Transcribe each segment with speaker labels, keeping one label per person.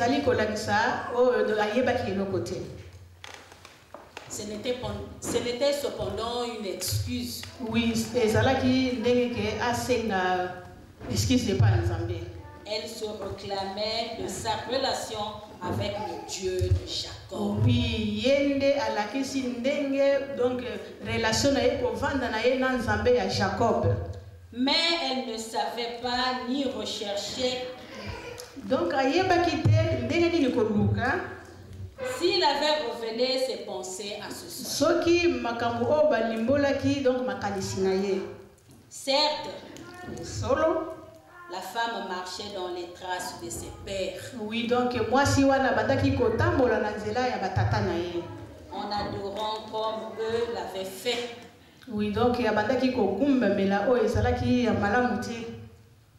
Speaker 1: ezali kolakisa oyo ayebaki eloko côté.
Speaker 2: Ce n'était cependant une excuse.
Speaker 1: Oui, ezalaki ndenge ke asenga excuse de pas nzambe.
Speaker 2: Elle se réclamait de sa relation avec le Dieu de Jacob.
Speaker 1: Oui, yende alakisi ndenge donc relation na ye kovanda na ye na nzambe ya Jacob.
Speaker 2: Mais elle ne savait pas ni rechercher.
Speaker 1: Donc ayebaki te ndenge nini koluka.
Speaker 2: S'il avait révélé ses pensées à ce sujet.
Speaker 1: Soki makambo o balimbolaki donc makanisi na ye.
Speaker 2: Certes,
Speaker 1: solo
Speaker 2: la femme marchait dans les traces de ses pères.
Speaker 1: Oui, donc moi si wana bataki kotambola na nzela ya batata na ye.
Speaker 2: En adorant comme eux l'avaient fait.
Speaker 1: Oui, donc ya bataki kokumba mela o ezalaki ya malamu te.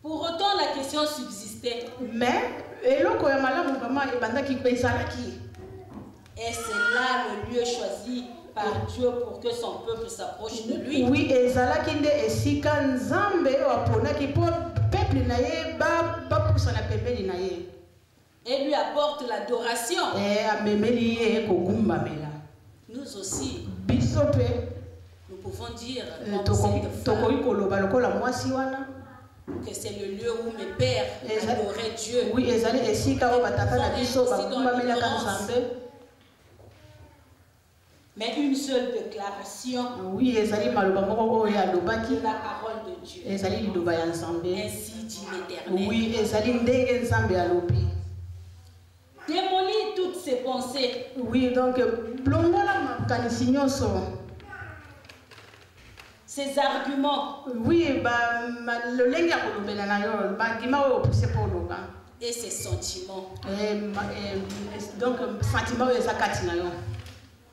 Speaker 2: Pour autant la question subsistait.
Speaker 1: Mais eloko ya malamu vraiment ebandaki ezalaki.
Speaker 2: Est-ce là le lieu choisi par Dieu pour que son peuple s'approche de lui?
Speaker 1: Oui, ezalaki nde esika nzambe aponaki po peuple na ye ba poussa na pembeni na ye.
Speaker 2: Et lui apporte l'adoration.
Speaker 1: Amemeli ye kokumba mela.
Speaker 2: Nous aussi.
Speaker 1: Bisope.
Speaker 2: Nous pouvons dire
Speaker 1: tokoki koloba lokola mwasi wana.
Speaker 2: Que c'est le lieu où mes pères adoraient Dieu.
Speaker 1: Oui, ezali esika o batata na biso bakumba mela ka nzambe.
Speaker 2: Mais une seule déclaration.
Speaker 1: Oui, ezali maloba moko oyo alobaki.
Speaker 2: La parole de Dieu.
Speaker 1: Ezali liloba ya nzambe.
Speaker 2: Ainsi dit l'Éternel.
Speaker 1: Oui, ezali ndenge nzambe alobi.
Speaker 2: Démolis toutes ces pensées.
Speaker 1: Oui, donc blongola makanisi nyonso.
Speaker 2: Ces arguments.
Speaker 1: Oui, lolenge ya kolobela na yo bandima oyo pousse po loba.
Speaker 2: Et ces sentiments.
Speaker 1: Donc sentiment oyo ezakati na yo.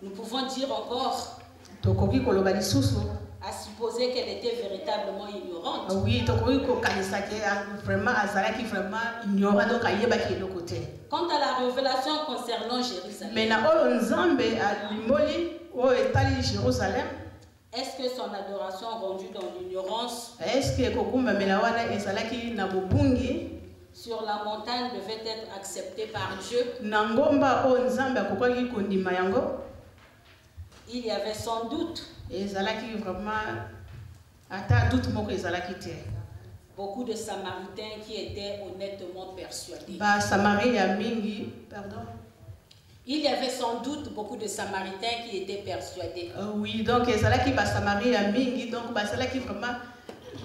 Speaker 2: Nous pouvons dire encore.
Speaker 1: Tokoki koloba lisusu.
Speaker 2: À supposer qu'elle était véritablement ignorante.
Speaker 1: Oui, tokoki kokanisa ke vraiment azalaki vraiment ignorant donc ayebaki eloko te.
Speaker 2: Quant à la révélation concernant Jérusalem.
Speaker 1: Mais na oyo nzambe alimboli oyo etali Jérusalem.
Speaker 2: Est-ce que son adoration rendue dans l'ignorance?
Speaker 1: Est-ce que kokumba mela wana ezalaki na bobungi?
Speaker 2: Sur la montagne devait être acceptée par Dieu.
Speaker 1: Na ngomba oyo nzambe akokwaki kondima yango.
Speaker 2: Il y avait sans doute.
Speaker 1: Ezalaki vraiment ata doute moko ezalaki te.
Speaker 2: Beaucoup de Samaritains qui étaient honnêtement persuadés.
Speaker 1: Ba Samaria mingi, pardon.
Speaker 2: Il y avait sans doute beaucoup de Samaritains qui étaient persuadés.
Speaker 1: Oui, donc ezalaki ba Samaria mingi, donc ba ezalaki vraiment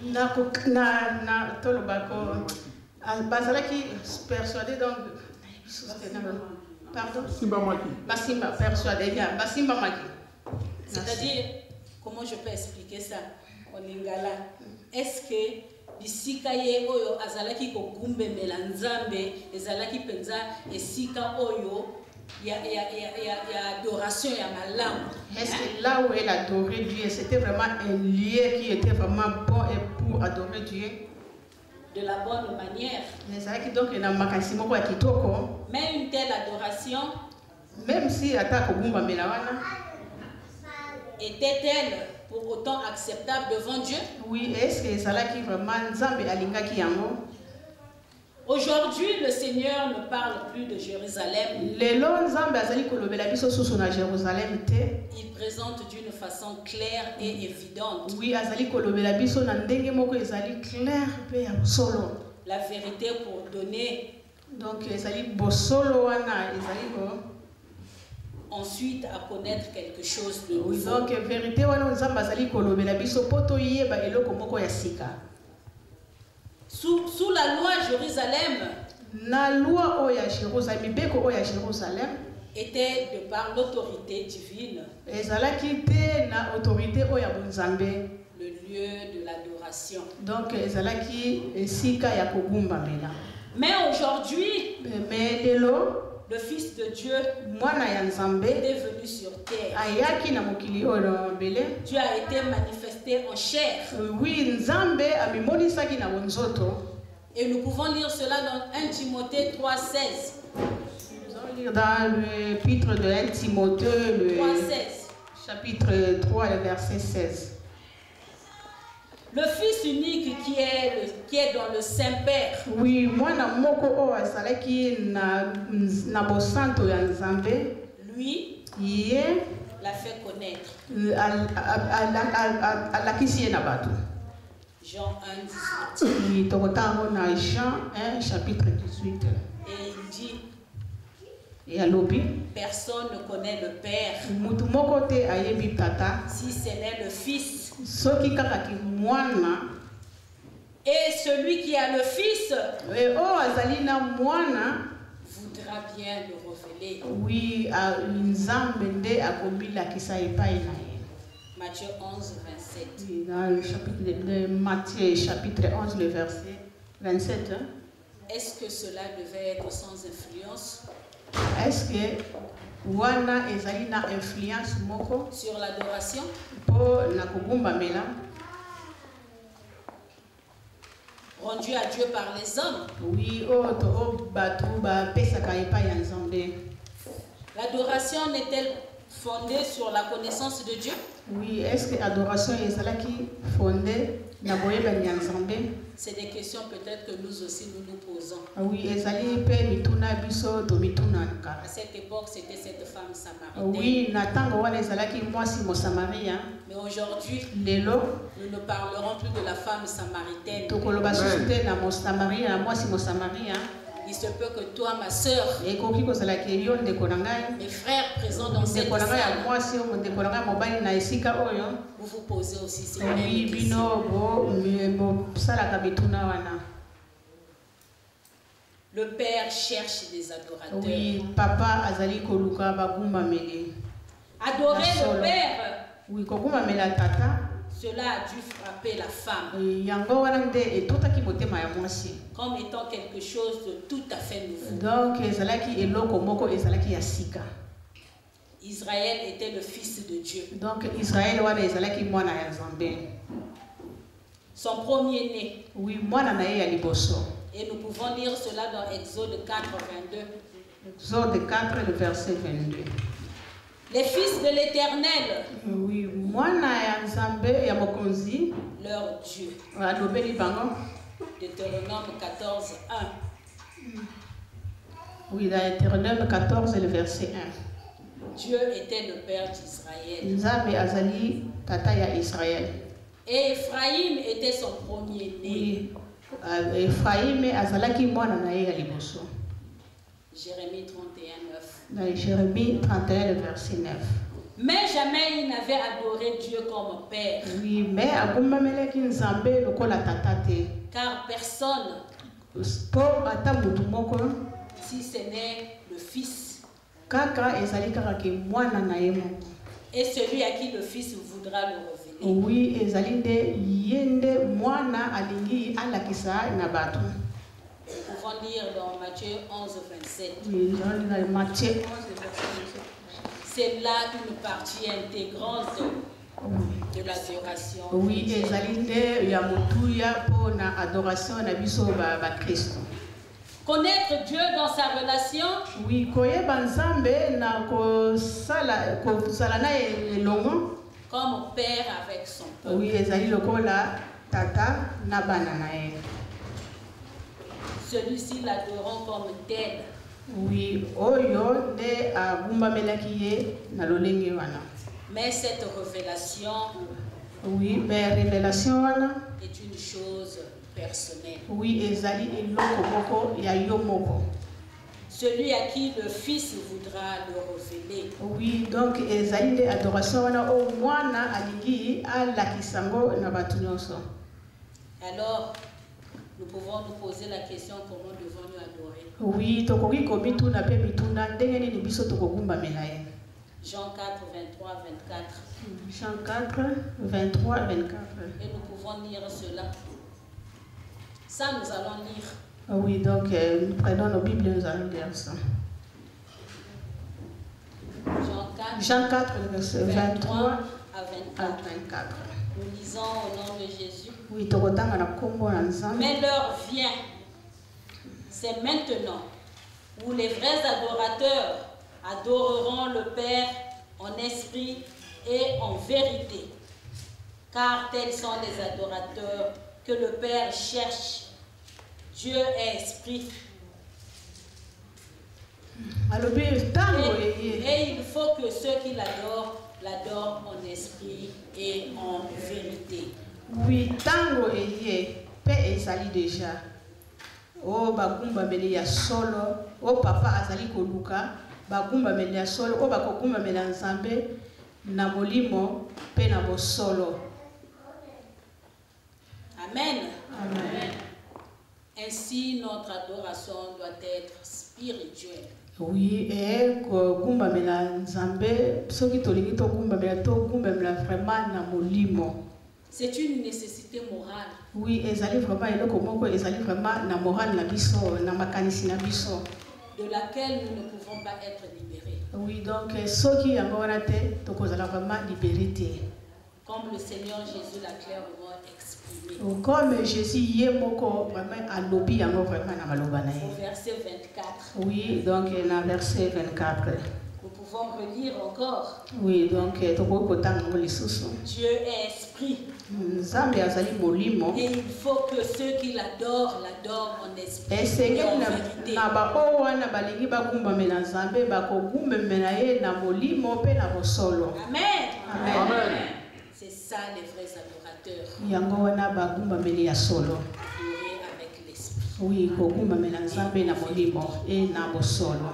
Speaker 1: na tolobako bazalaki persuadé donc pardon.
Speaker 3: Simba maki.
Speaker 1: Basimba persuadé bien, basimba maki.
Speaker 2: C'est-à-dire, comment je peux expliquer ça en lingala? Est-ce que bisika ye oyo azalaki kokumbe melanzambe ezalaki penza esika oyo ya adoration ya malam?
Speaker 1: Est-ce que là où elle adorait Dieu, c'était vraiment un lieu qui était vraiment bon et pour adorer Dieu?
Speaker 2: De la bonne manière.
Speaker 1: Mais
Speaker 2: une telle adoration,
Speaker 1: même si attaque au
Speaker 2: était-elle pour autant acceptable devant Dieu?
Speaker 1: Oui, est-ce que ça là qui vraiment nzambe alingaki yango?
Speaker 2: Aujourd'hui, le Seigneur ne parle plus de Jérusalem. Il présente d'une façon claire et évidente.
Speaker 1: Oui,
Speaker 2: la vérité pour donner.
Speaker 1: Donc,
Speaker 2: ensuite à connaître quelque chose de nouveau.
Speaker 1: Donc, vérité
Speaker 2: Sous la loi Jérusalem était de par l'autorité divine le lieu de l'adoration.
Speaker 1: Donc,
Speaker 2: mais aujourd'hui, le Fils de Dieu est venu sur terre. Dieu a été manifesté en chair. Et nous pouvons lire cela dans 1 Timothée 3,16.
Speaker 1: Nous allons lire dans l'épître de 1 Timothée, le chapitre 3, le verset 16.
Speaker 2: Le Fils unique qui est dans le Saint-Père.
Speaker 1: Oui, mwana moko o azalaki na bosanto ya Nzambe.
Speaker 2: Lui
Speaker 1: Ye
Speaker 2: l'a fait connaître.
Speaker 1: Alakisi ye na bato.
Speaker 2: Jean 1, 18.
Speaker 1: Oui, tokotango na Jean 1, chapitre 18.
Speaker 2: Et il dit,
Speaker 1: Et alobi,
Speaker 2: personne ne connaît le Père
Speaker 1: mutu moko te ayebi tata
Speaker 2: si ce n'est le Fils.
Speaker 1: soki kaka ki mwana.
Speaker 2: Et celui qui a le Fils
Speaker 1: O azali na mwana.
Speaker 2: voudra bien le révéler.
Speaker 1: Oui, Nzambe nde akobilakisa epai na ye.
Speaker 2: Matthieu 11, 27.
Speaker 1: Oui, dans le chapitre de Matthieu, chapitre 11, le verset 27. Hein?
Speaker 2: Est-ce que cela devait être sans influence
Speaker 1: Est-ce que wana ezali na influence moko
Speaker 2: sur l'adoration?
Speaker 1: po na kugumba mela
Speaker 2: rendu à Dieu par les hommes?
Speaker 1: Oui, to batu ba pesaka epai ya Nzambe.
Speaker 2: L'adoration n'est-elle fondée sur la connaissance de Dieu?
Speaker 1: Oui, est-ce que l'adoration ezalaki fondée na boyebani ya Nzambe?
Speaker 2: C'est des questions peut-être que nous aussi nous nous posons.
Speaker 1: Oui, ezali pe mituna biso to mitunaka.
Speaker 2: À cette époque, c'était cette femme samaritaine.
Speaker 1: Oui, na tango wana ezalaki mwasi mo Samaria.
Speaker 2: Mais aujourd'hui,
Speaker 1: lelo
Speaker 2: nous ne parlerons plus de la femme samaritaine.
Speaker 1: tokoloba susute na mo Samaria, na mwasi mo Samaria.
Speaker 2: Il se peut que toi, ma sœur,
Speaker 1: ekoki kozalaki yo ndeko na ngai,
Speaker 2: mes frères présents dans cette
Speaker 1: ndeko na ngai ya
Speaker 2: salle,
Speaker 1: mwasi o ndeko na ngai mobali na esika oyo.
Speaker 2: vous vous posez aussi ces
Speaker 1: Oui,
Speaker 2: mêmes questions.
Speaker 1: bino bosalaka mituna wana.
Speaker 2: Le Père cherche des adorateurs.
Speaker 1: Oui, papa azali koluka bagumba mele.
Speaker 2: Adorer le Père,
Speaker 1: Oui, kogumba mela tata.
Speaker 2: cela a dû frapper la femme
Speaker 1: Yango wana nde etotaki motema ya mwasi.
Speaker 2: comme étant quelque chose de tout à fait nouveau.
Speaker 1: Donc ezalaki eloko moko ezalaki ya sika.
Speaker 2: Israël était le fils de Dieu.
Speaker 1: Donc Israël wana ezalaki mwana ya Nzambe.
Speaker 2: Son premier-né.
Speaker 1: Oui, mwana na ye ya liboso.
Speaker 2: Et nous pouvons lire cela dans Exode 4, 22.
Speaker 1: Exode 4, le verset 22.
Speaker 2: Les fils de l'Éternel,
Speaker 1: Oui, mwana ya Nzambe ya mokonzi.
Speaker 2: leur Dieu.
Speaker 1: Alobeli bango.
Speaker 2: Deutéronome 14, 1.
Speaker 1: Oui, dans Deutéronome 14, le verset 1.
Speaker 2: Dieu était le Père d'Israël.
Speaker 1: Nzambe azali tata ya Israël.
Speaker 2: Et Ephraïm était son premier-né.
Speaker 1: Oui, Ephraim azalaki mwana na ye ya liboso.
Speaker 2: Jérémie 31, 9.
Speaker 1: Dans Jérémie 31, le verset 9.
Speaker 2: Mais jamais il n'avait adoré Dieu comme Père.
Speaker 1: Oui, mais agumamelaki Nzambe lokola tata te.
Speaker 2: Car personne,
Speaker 1: Po ata mutu moko
Speaker 2: si ce n'est le Fils,
Speaker 1: kaka ezali kaka ke mwana na ye moko.
Speaker 2: et celui à qui le Fils voudra le révéler.
Speaker 1: Oui, ezali nde ye nde mwana alingi alakisa na bato.
Speaker 2: Nous pouvons lire dans Matthieu 11, 27.
Speaker 1: Oui, dans Matthieu 11, le verset 27.
Speaker 2: C'est là une partie intégrante de l'adoration.
Speaker 1: Oui, ezali nde ya motuya po na adoration na biso ba Kristo.
Speaker 2: Connaître Dieu dans sa relation.
Speaker 1: Oui, koyeba Nzambe na kozala na elongo.
Speaker 2: Comme père avec son peuple.
Speaker 1: Oui, ezali lokola tata na bana na ye.
Speaker 2: Celui-ci l'adorant comme tel.
Speaker 1: Oui, oyo nde agumbamelaki ye na lolenge wana.
Speaker 2: Mais cette révélation,
Speaker 1: oui, mais révélation wana
Speaker 2: est une chose personnelle.
Speaker 1: Oui, ezali eloko moko ya yo moko.
Speaker 2: Celui à qui le Fils voudra le révéler.
Speaker 1: Oui, donc ezali nde adoration wana o mwana alingi alakisango na batu nyonso.
Speaker 2: Alors, nous pouvons nous poser la question comment devons-nous adorer?
Speaker 1: Oui, tokoki komituna pe mituna ndenge nini biso tokogumbamela ye.
Speaker 2: Jean 4, 23, 24.
Speaker 1: Jean 4, 23, 24.
Speaker 2: Et nous pouvons lire cela. Ça, nous allons lire.
Speaker 1: Oui, donc nous prenons nos Bibles et nous allons lire ça. Jean 4, verset 23
Speaker 2: à
Speaker 1: 24.
Speaker 2: Nous lisons au nom de Jésus.
Speaker 1: Oui, tokotanga na kombo na Nzambe.
Speaker 2: Mais l'heure vient, c'est maintenant, où les vrais adorateurs adoreront le Père en esprit et en vérité. car tels sont les adorateurs que le Père cherche. Dieu est esprit. Et il faut que ceux qui l'adorent en esprit et en vérité.
Speaker 1: Oui, tango pe ezali déjà. Oh bagumba mele ya solo, oh papa azali koluka, bagumba mele ya solo, oh bakogumba mele nzambe na molimo pe na bosolo.
Speaker 2: Amen.
Speaker 1: Amen.
Speaker 2: Ainsi notre adoration doit être spirituelle.
Speaker 1: Oui, et gumba mele nzambe, soki tolingi to gumba mele vraiment na molimo.
Speaker 2: C'est une nécessité morale.
Speaker 1: Oui, ezali vraiment eloko moko ezali vraiment na morale na biso, na makanisi na biso.
Speaker 2: De laquelle nous ne pouvons pas être libérés.
Speaker 1: Oui, donc soki yango wana te tokozala vraiment libéré te.
Speaker 2: Comme le Seigneur Jésus l'a clairement exprimé.
Speaker 1: Comme Jésus yé moko vraiment alobi yango vraiment na maloba na ye.
Speaker 2: Au verset 24.
Speaker 1: Oui, donc na verset 24.
Speaker 2: Nous pouvons relire encore.
Speaker 1: Oui, donc toko kotanga ngo lisusu.
Speaker 2: Dieu est esprit.
Speaker 1: Nzambe azali molimo.
Speaker 2: Et il faut que ceux qui l'adorent en esprit et en vérité.
Speaker 1: Na ba o wana balingi bagumba mena nzambe bakogumba mena ye na molimo pe na bosolo.
Speaker 2: Amen.
Speaker 1: Amen. Amen.
Speaker 2: C'est ça les vrais adorateurs.
Speaker 1: Yango wana bagumba mena ya solo.
Speaker 2: Adorer avec l'esprit.
Speaker 1: Oui, kogumba mena nzambe na molimo et na bosolo.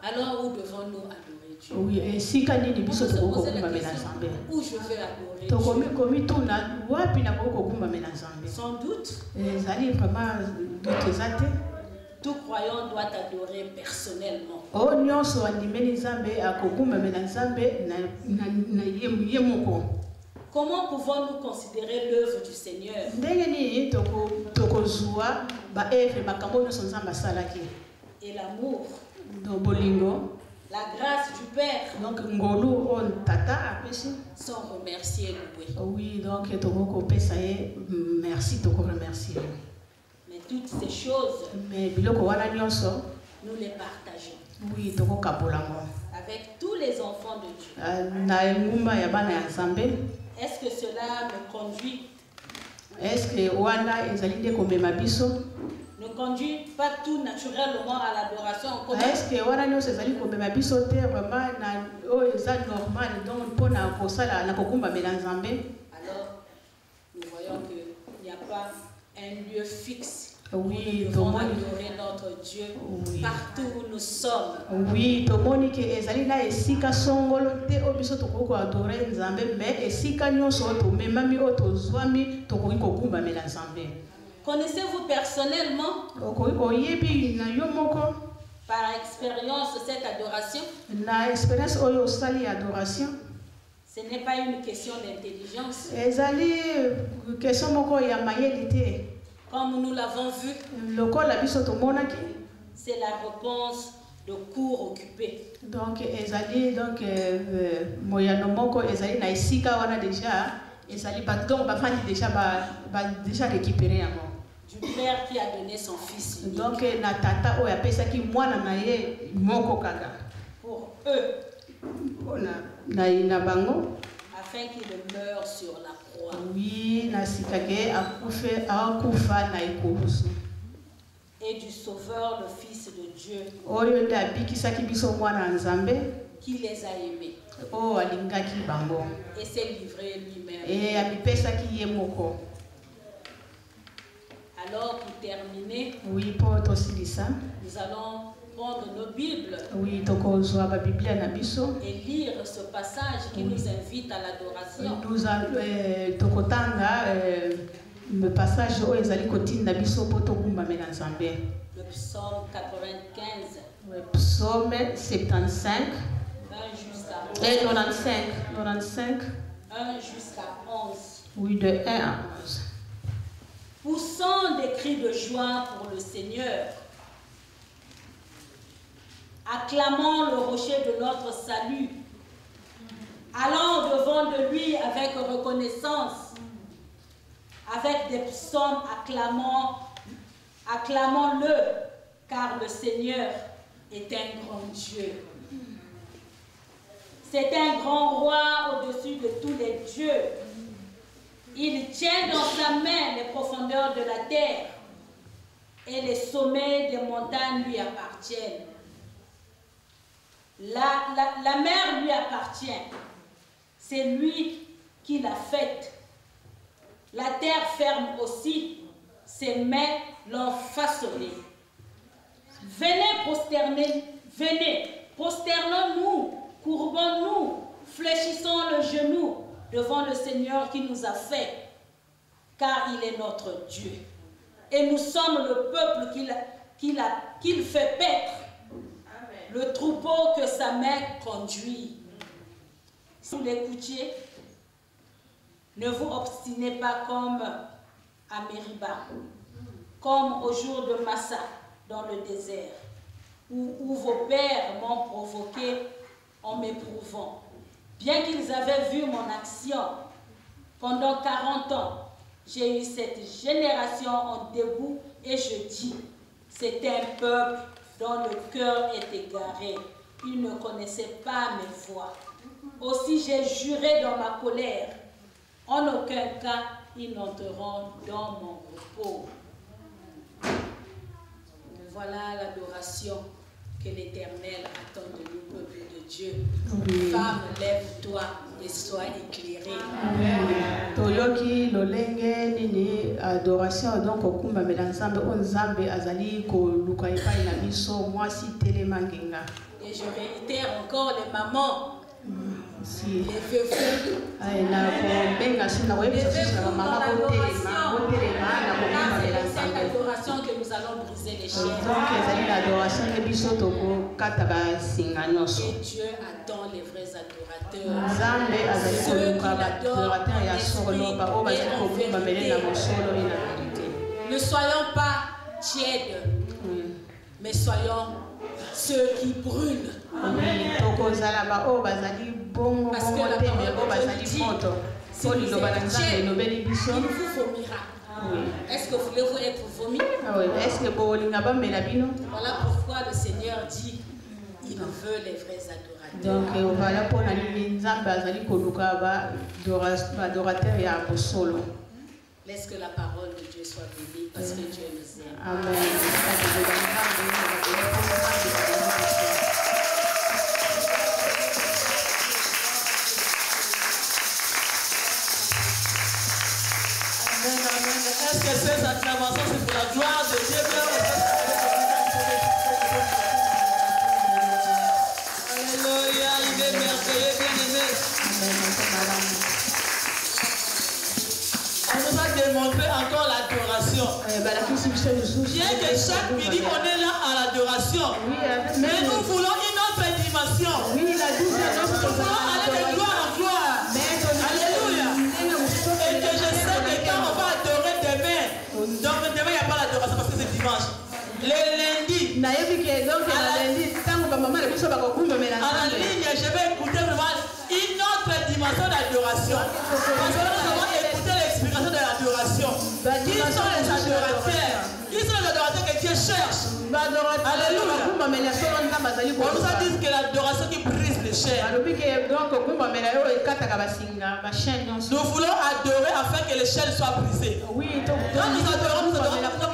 Speaker 2: Alors où devons-nous adorer Dieu?
Speaker 1: Oui, et si quand il biso to kogumba mena nzambe.
Speaker 2: Où je veux adorer
Speaker 1: To
Speaker 2: Dieu?
Speaker 1: komi tuna wapi na kogumba mena nzambe.
Speaker 2: Sans doute.
Speaker 1: Ezali vraiment doute zate.
Speaker 2: Tout croyant doit adorer personnellement.
Speaker 1: O nyonso andimeli nzambe akogumba mena nzambe na ye moko.
Speaker 2: Comment pouvons-nous considérer l'œuvre du Seigneur?
Speaker 1: Ndenge nini tokozwa ba eve makambo nyonso nzambe asalaki.
Speaker 2: Et l'amour.
Speaker 1: Do bolingo.
Speaker 2: La grâce du Père.
Speaker 1: Donc ngolu on tata apesi.
Speaker 2: Sans remercier louer.
Speaker 1: Oui, donc toko pesa ye merci toko remercier.
Speaker 2: Mais toutes ces choses,
Speaker 1: Mais biloko wana nyonso
Speaker 2: nous les partageons.
Speaker 1: oui toko kabolango.
Speaker 2: Avec tous les enfants de Dieu.
Speaker 1: Na ngumba ya bana ya nzambe.
Speaker 2: Est-ce que cela me conduit?
Speaker 1: Est-ce que wana ezali nde komema biso?
Speaker 2: Ne conduit pas tout naturellement à l'adoration.
Speaker 1: Est-ce que wana nyonso ezali komema biso te vraiment na o eza normal donc pona kosala na kokumba mela nzambe?
Speaker 2: Alors nous voyons que il n'y a pas un lieu fixe.
Speaker 1: Oui,
Speaker 2: nous devons adorer notre Dieu partout où nous sommes.
Speaker 1: Oui, tomoni ke ezali na esika songolo te o biso tokoko adorer nzambe mais esika nyonso to memami o to zwami tokoki kokumba mela nzambe.
Speaker 2: Connaissez-vous personnellement
Speaker 1: oyebi na yo moko
Speaker 2: par expérience cette adoration?
Speaker 1: Na expérience oyo osali adoration.
Speaker 2: Ce n'est pas une question d'intelligence.
Speaker 1: Ezali question moko ya mayeli te.
Speaker 2: Comme nous l'avons vu, c'est la réponse de cours occupé.
Speaker 1: Donc, ezali donc moyano moko ezali na isika wana déjà ezali donc ba fandi déjà déjà récupéré yango.
Speaker 2: Du Père qui a donné son fils unique.
Speaker 1: Donc na tata oyo apesaki mwana na ye moko kaka.
Speaker 2: Pour eux.
Speaker 1: Na bango.
Speaker 2: Afin qu'il meure sur la croix.
Speaker 1: Oui, na sikake akufa na ekolusu.
Speaker 2: Et du Sauveur, le Fils de Dieu,
Speaker 1: oyo nde abikisaki biso mwana nzambe
Speaker 2: qui les a aimés.
Speaker 1: Oh, alingaki bango.
Speaker 2: Et s'est livré lui-même.
Speaker 1: Et abipesaki ye moko.
Speaker 2: Alors pour terminer,
Speaker 1: oui, pour tosilisa,
Speaker 2: nous allons prendre nos Bibles.
Speaker 1: Oui, tokozwa ba Biblia na biso.
Speaker 2: Et lire ce passage qui nous invite à l'adoration.
Speaker 1: Nous allons tokotanga le passage où ezali kotinda biso po tokumba mela nzambe.
Speaker 2: Le psaume 95.
Speaker 1: Le psaume 75.
Speaker 2: 1 jusqu'à 11.
Speaker 1: Et 95.
Speaker 2: 1 jusqu'à 11.
Speaker 1: Oui, de 1 à 11.
Speaker 2: Poussons des cris de joie pour le Seigneur. Acclamons le rocher de notre salut. Allons devant de lui avec reconnaissance. Avec des psaumes, acclamons-le, car le Seigneur est un grand Dieu. C'est un grand roi au-dessus de tous les dieux. Il tient dans sa main les profondeurs de la terre et les sommets des montagnes lui appartiennent. La mer lui appartient. C'est lui qui l'a faite. La terre ferme aussi. Ses mains l'ont façonnée. Venez, prosternons-nous, courbons-nous, fléchissons le genou devant le Seigneur qui nous a fait, car il est notre Dieu. Et nous sommes le peuple qu'il fait paître, le troupeau que sa main conduit. Si vous l'écoutiez, ne vous obstinez pas comme à Mériba, comme au jour de Massa dans le désert, où vos pères m'ont provoqué en m'éprouvant. Bien qu'ils avaient vu mon action, pendant 40 ans, j'ai eu cette génération en dégoût et je dis, c'est un peuple dont le cœur est égaré. Ils ne connaissaient pas mes voies. Aussi j'ai juré dans ma colère, en aucun cas ils n'entreront dans mon repos. Voilà l'adoration que l'Éternel attend de nous, peuple de Dieu. Oui. Femme, lève-toi et sois éclairée.
Speaker 1: Toyoki lolenge nini adoration donc okumba melanzambe onzambe azali ko luka epai na biso mwasi telema ngenga.
Speaker 2: Et je réitère encore les mamans.
Speaker 1: Si.
Speaker 2: Les veufs.
Speaker 1: Na ko benga sina ko yebisa sina ba mama ko telema na ko kumba melanzambe.
Speaker 2: C'est l'adoration que nous allons briser les chaînes.
Speaker 1: Donc ezali l'adoration ke biso toko kata ba singa nyonso.
Speaker 2: Et Dieu attend les vrais adorateurs.
Speaker 1: Nzambe azali ko luka ba adorateur ya solo ba o bazali ko kumba melela mo solo ina vérité.
Speaker 2: Ne soyons pas tièdes, mais soyons ceux qui brûlent. Parce que la parole dit, si vous êtes tièdes, il vous vomira. Est-ce que voulez-vous être vomi? Voilà pourquoi le Seigneur dit, il veut les vrais adorateurs.
Speaker 1: Donc voilà pour
Speaker 2: Laisse que la parole de Dieu soit bénie parce que Dieu nous aime.
Speaker 1: Amen.
Speaker 3: Est-ce que ces acclamations c'est pour la gloire de Dieu? Alléluia, il est merveilleux, bien-aimé. On nous a démontré encore l'adoration. Bien que chaque midi on est là à l'adoration, mais nous voulons une autre dimension. Nous voulons aller de gloire en gloire. Alléluia. Et que je sais que quand on va adorer demain, donc demain il n'y a pas l'adoration parce que c'est dimanche. Le lundi, à la ligne, je vais écouter vraiment une autre dimension d'adoration. Parce que nous allons écouter l'explication de l'adoration. Qui sont les adorateurs? Qui sont les adorateurs que Dieu cherche? Alléluia. On nous a dit que l'adoration qui brise les chaînes. Nous voulons adorer afin que les chaînes soient brisées. Quand nous adorons,